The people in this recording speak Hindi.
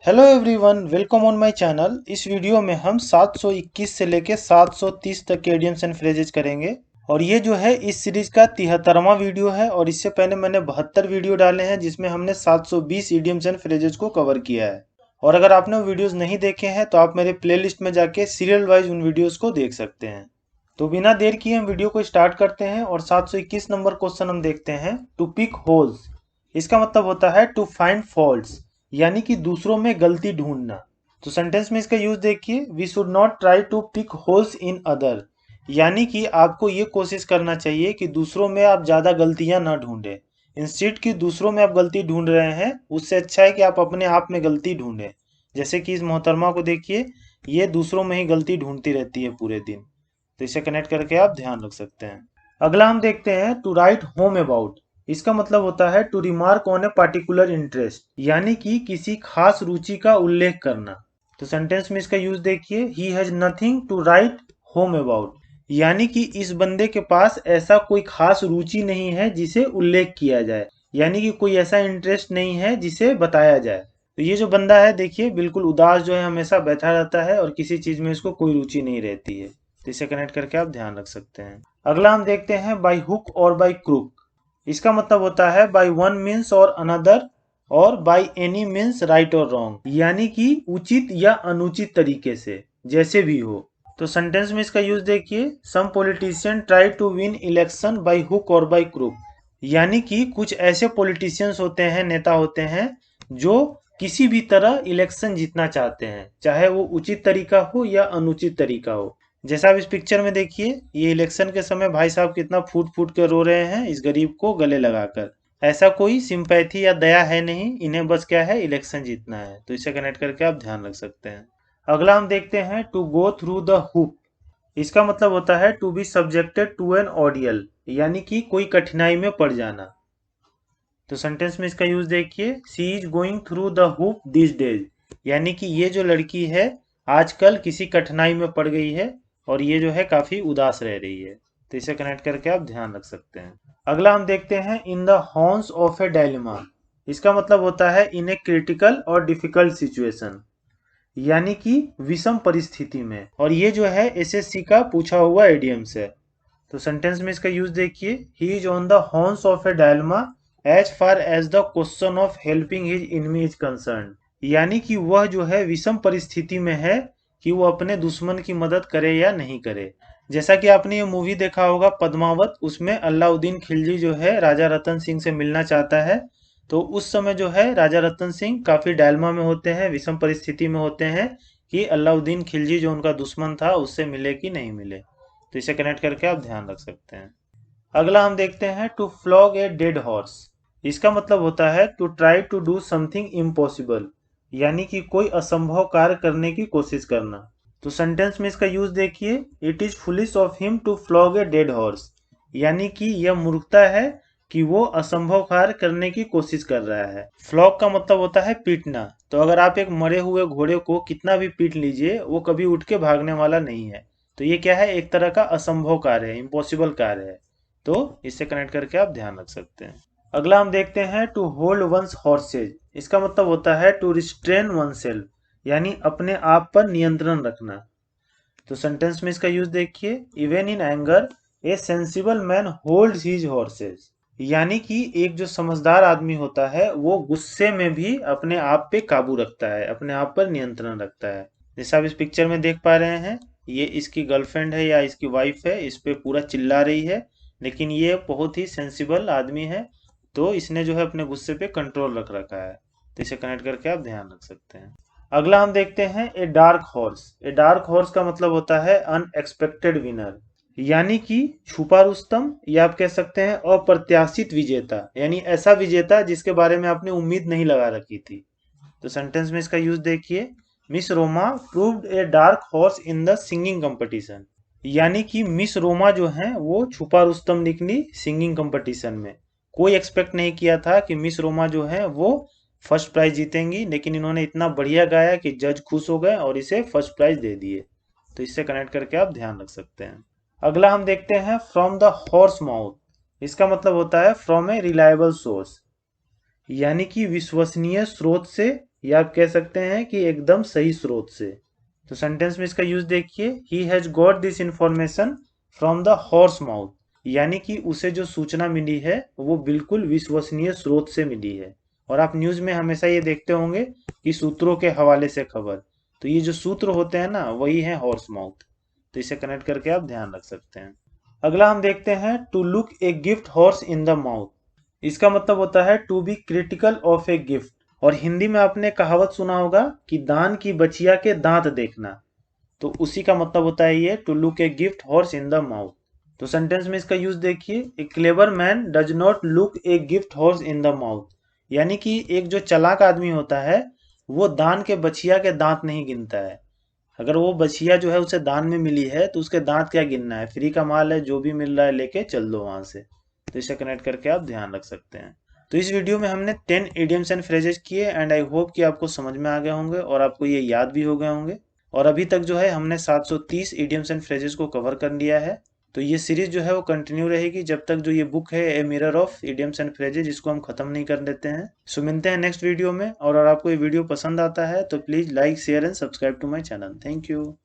Hello everyone, welcome on my channel. इस वीडियो में हम 721 से लेके 730 तक के इडियम्स एंड फ्रेजेज करेंगे। और ये जो है इस सीरीज का 73वां वीडियो है। और इससे पहले मैंने 72 वीडियो डाले हैं जिसमें हमने 720 इडियम्स एंड फ्रेजेज को कवर किया है। और अगर आपने वो वीडियोस नहीं देखे हैं तो आप मेरे प्लेलिस्ट में जाके सीरियल वाइज उन वीडियोस को देख सकते हैं। तो बिना देर किए हम वीडियो को स्टार्ट करते हैं। और 721 नंबर क्वेश्चन हम देखते हैं। टू पिक होल्स, इसका मतलब होता है टू फाइंड फॉल्ट्स, यानी कि दूसरों में गलती ढूंढना। तो सेंटेंस में इसका यूज देखिए, we should not try to pick holes in other, यानी कि आपको ये कोशिश करना चाहिए कि दूसरों में आप ज़्यादा गलतियां ना ढूंढें। इंस्टेड कि दूसरों में आप गलती ढूंढ रहे हैं, उससे अच्छा है कि आप अपने आप में गलती ढूंढें। जैसे कि इस मोहतरमा को देखिए, ये दूसरों में ही गलती ढूंढती रहती है पूरे दिन। तो इसे कनेक्ट करके आप ध्यान रख सकते हैं। अगला हम देखते हैं टू राइट होम अबाउट। इसका मतलब होता है to remark on a particular interest, यानी कि किसी खास रुचि का उल्लेख करना। तो सेंटेंस में इसका यूज देखिए, he has nothing to write home about, यानी कि इस बंदे के पास ऐसा कोई खास रुचि नहीं है जिसे उल्लेख किया जाए, यानी कि कोई ऐसा इंटरेस्ट नहीं है जिसे बताया जाए। तो ये जो बंदा है देखिए, बिल्कुल उदास जो है, हमेशा बैठा रहता है और किसी चीज में इसको कोई रुचि नहीं रहती है। तो इसे कनेक्ट करके आप ध्यान रख सकते हैं। अगला हम देखते हैं बाई हुक और बाई क्रूक। इसका मतलब होता है बाई वन मीन्स और अनदर, और बाई एनी मीन्स राइट और रॉन्ग, यानी कि उचित या अनुचित तरीके से, जैसे भी हो। तो सेंटेंस में इसका यूज देखिए, some politician try to win election by hook और बाई क्रूक, यानी कि कुछ ऐसे पॉलिटिशियंस होते हैं, नेता होते हैं, जो किसी भी तरह इलेक्शन जीतना चाहते हैं, चाहे वो उचित तरीका हो या अनुचित तरीका हो। जैसा आप इस पिक्चर में देखिए, ये इलेक्शन के समय भाई साहब कितना फूट फूट कर रो रहे हैं इस गरीब को गले लगाकर। ऐसा कोई सिंपैथी या दया है नहीं, इन्हें बस क्या है, इलेक्शन जीतना है। तो इसे कनेक्ट करके आप ध्यान रख सकते हैं। अगला हम देखते हैं to go through the hoop. इसका मतलब होता है to be subjected to an ordeal, यानी कि कोई कठिनाई में पड़ जाना। तो सेंटेंस में इसका यूज देखिए, she is going through the hoop these days, यानी कि ये जो लड़की है आजकल किसी कठिनाई में पड़ गई है और ये जो है काफी उदास रह रही है। तो इसे कनेक्ट करके आप ध्यान रख सकते हैं। अगला हम देखते हैं in the horns of a dilemma. इसका मतलब होता है इन ए क्रिटिकल और डिफिकल्ट सिचुएशन, यानी कि विषम परिस्थिति में। और ये जो है एसएससी का पूछा हुआ एडीएम्स है। तो सेंटेंस में इसका यूज देखिए, he is on the horns of a dilemma as far as the question of helping his enemy is concern, यानी कि वह जो है विषम परिस्थिति में है कि वो अपने दुश्मन की मदद करे या नहीं करे। जैसा कि आपने ये मूवी देखा होगा पद्मावत, उसमें अलाउद्दीन खिलजी जो है राजा रतन सिंह से मिलना चाहता है। तो उस समय जो है राजा रतन सिंह काफी डायलमा में होते हैं, विषम परिस्थिति में होते हैं कि अलाउद्दीन खिलजी जो उनका दुश्मन था उससे मिले कि नहीं मिले। तो इसे कनेक्ट करके आप ध्यान रख सकते हैं। अगला हम देखते हैं to flog a dead horse. इसका मतलब होता है to try to do something impossible, यानी कि कोई असंभव कार्य करने की कोशिश करना। तो सेंटेंस में इसका यूज देखिए, it is foolish of him to flog a dead horse, यानी कि यह मूर्खता है कि वो असंभव कार्य करने की कोशिश कर रहा है। फ्लॉग का मतलब होता है पीटना। तो अगर आप एक मरे हुए घोड़े को कितना भी पीट लीजिए, वो कभी उठ के भागने वाला नहीं है। तो ये क्या है, एक तरह का असंभव कार्य है, इम्पॉसिबल कार्य है। तो इससे कनेक्ट करके आप ध्यान रख सकते हैं। अगला हम देखते हैं टू होल्ड वंस हॉर्सेज। इसका मतलब होता है टू रिस्ट्रेन वन सेल्फ, यानी अपने आप पर नियंत्रण रखना। तो सेंटेंस में इसका यूज देखिए, even in anger A sensible man holds his horse's, यानी कि एक जो समझदार आदमी होता है वो गुस्से में भी अपने आप पे काबू रखता है, अपने आप पर नियंत्रण रखता है। जैसा आप इस पिक्चर में देख पा रहे हैं, ये इसकी गर्लफ्रेंड है या इसकी वाइफ है, इस पे पूरा चिल्ला रही है, लेकिन ये बहुत ही सेंसिबल आदमी है। तो इसने जो है अपने गुस्से पे कंट्रोल रख रखा है। तो इसे कनेक्ट करके आप ध्यान रख सकते हैं। अगला हम देखते हैं a dark horse. A dark horse का मतलब होता है अनएक्सपेक्टेड विनर, यानी कि छुपा रुस्तम, या आप कह सकते हैं अप्रत्याशित विजेता, यानी ऐसा विजेता जिसके बारे में आपने उम्मीद नहीं लगा रखी थी। तो सेंटेंस में इसका यूज देखिए, miss Roma proved a dark horse in the singing competition, यानी कि मिस रोमा जो है वो छुपा रुस्तम निकली सिंगिंग कंपटीशन में। कोई एक्सपेक्ट नहीं किया था कि मिस रोमा जो है वो फर्स्ट प्राइज जीतेंगी, लेकिन इन्होंने इतना बढ़िया गाया कि जज खुश हो गए और इसे फर्स्ट प्राइज दे दिए। तो इससे कनेक्ट करके आप ध्यान रख सकते हैं। अगला हम देखते हैं फ्रॉम द हॉर्स माउथ। इसका मतलब होता है फ्रॉम ए रिलायबल सोर्स, यानी कि विश्वसनीय स्रोत से या आप कह सकते हैं कि एकदम सही स्रोत से। तो सेंटेंस में इसका यूज देखिए, he has got this information from the horse mouth, यानी कि उसे जो सूचना मिली है वो बिल्कुल विश्वसनीय स्रोत से मिली है। और आप न्यूज में हमेशा ये देखते होंगे कि सूत्रों के हवाले से खबर, तो ये जो सूत्र होते हैं ना वही है हॉर्स माउथ। तो इसे कनेक्ट करके आप ध्यान रख सकते हैं। अगला हम देखते हैं to look a gift horse in the mouth. इसका मतलब होता है to be critical of a gift. और हिंदी में आपने कहावत सुना होगा कि दान की बचिया के दांत देखना, तो उसी का मतलब होता है ये to look a gift horse in the mouth. तो सेंटेंस में इसका यूज देखिए, a clever man does not look a gift horse in the mouth, यानी कि एक जो चालाक आदमी होता है वो दान के बछिया के दांत नहीं गिनता है। अगर वो बछिया जो है उसे दान में मिली है तो उसके दांत क्या गिनना है, फ्री का माल है, जो भी मिल रहा है लेके चल दो वहां से। तो इसे कनेक्ट करके आप ध्यान रख सकते हैं। तो इस वीडियो में हमने 10 इडियम्स एंड फ्रेजेस किए एंड आई होप कि आपको समझ में आ गए होंगे और आपको ये याद भी हो गए होंगे। और अभी तक जो है हमने 730 इडियम्स एंड फ्रेजेस को कवर कर लिया है। तो ये सीरीज जो है वो कंटिन्यू रहेगी जब तक जो ये बुक है a mirror of idioms and phrases इसको हम खत्म नहीं कर देते हैं। सो मिलते हैं नेक्स्ट वीडियो में, और अगर आपको ये वीडियो पसंद आता है तो please like share and subscribe to my channel. Thank you.